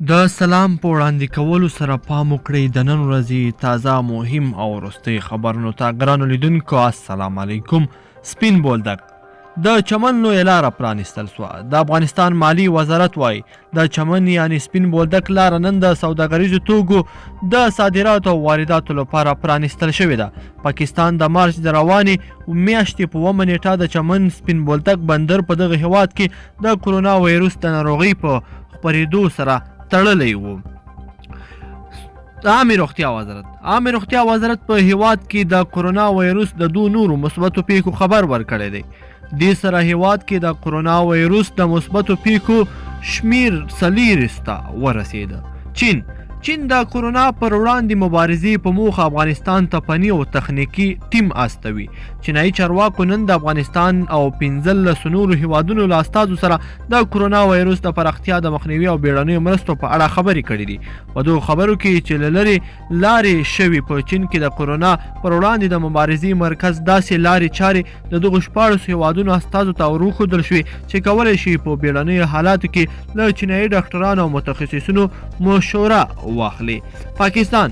د سلام په وړاندې کولو سره پام وکړئ د نن ورځې تازه مهم او وروستۍ خبرونو ته. ګرانو لیدونکو السلام علیکم. سپین بولدک د چمن لویه لاره پرانیستل سوه. د افغانستان مالی وزارت وایي د چمن یعنې سپین بولدک لاره نن د سوداګریزو توکو د صادراتو او وارداتو لپاره پرانیستل شوې ده. پاکستان د مارچ د روانې میاشتې په 1 نیټه د چمن سپین بولدک بندر په دغه هیواد کې د کرونا وایرس د ناروغۍ په خپرېدو سره تړلی و. عامې روغتیا وزارت په هیواد کې د کرونا وایرس د 2 نورو مثبتو پیښو خبر ورکړی دی. دې سره هیواد کې د کرونا وایرس د مثبتو پیښو شمیر 40 ته ورسېده. چین د کرونا پر وړاندې مبارزې په موخه افغانستان ته فني او تخنیکي ټیم استوي. چینایي چارواکو نن د افغانستان او 15 نورو هیوادونو له استازو سره د کرونا وایرس د پراختیا د مخنیوي او بیړنیو مرستو په اړه خبرې کړې دي. په دغو خبرو کې چې له لرې لارې شوي په چین کې د کرونا پر وړاندې د مبارزې مرکز داسې لارې چارې د دغو 14 هیوادونو استازو ته وروښودل شوې چې کولی شي په بیړنیو حالاتو کې له چینایي ډاکټرانو او متخصصینو مشوره واخلي. پاکستان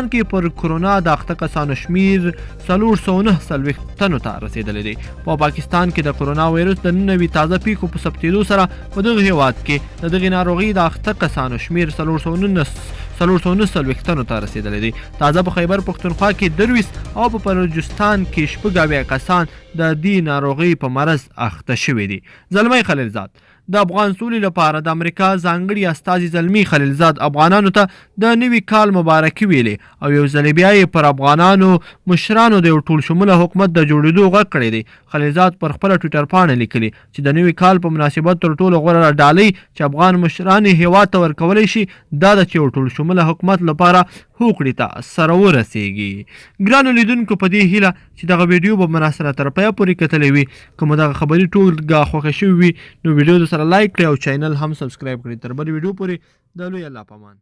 کې پر کرونا د اخته کسانو شمیر 449 تنو ته رسیدلی دی. په پاکستان کې د کرونا وایرس د 99 تازه پیښو په ثبتېدو سره په دغه هیواد کې د دغې ناروغۍ د اخته کسانو شمیر 419 تنو ته رسیدلی دی. تازه په خیبر پښتونخوا کې 23 او په بلوچستان کې 76 کسان د دې ناروغۍ په مرض اخته شوي دي. زلمی خلیلزاد د افغان سولې لپاره د امریکا ځانګړي استازي زلمی خلیلزاد افغانانو ته د نوي کال مبارکي ویلې او یو ځل بیا یې پر افغانانو مشرانو د یو ټول شموله حکومت د جوړېدو غږ کړی دی. خلیلزاد پر خپله ټویټر پاڼه لیکلي چې د نوي کال په مناسبت تر ټولو غوره ډالۍ چې افغان مشران یې هیواد ته ورکولی شي دا ده چې یو ټول شموله حکومت لپاره هوکړې ته سره ورسیږي. ګرانو لیدونکو په دې هیله چې دغه ویډیو به مو راسره تر پایه پورې کتلی وي. که مو دغه خبري ټولګه خوښه شوې وي نو ویډیو د سره لایک کړئ او چینل هم سبسکرایب کړئ. تر بلې ویډیو پورې د لوی الله په امان.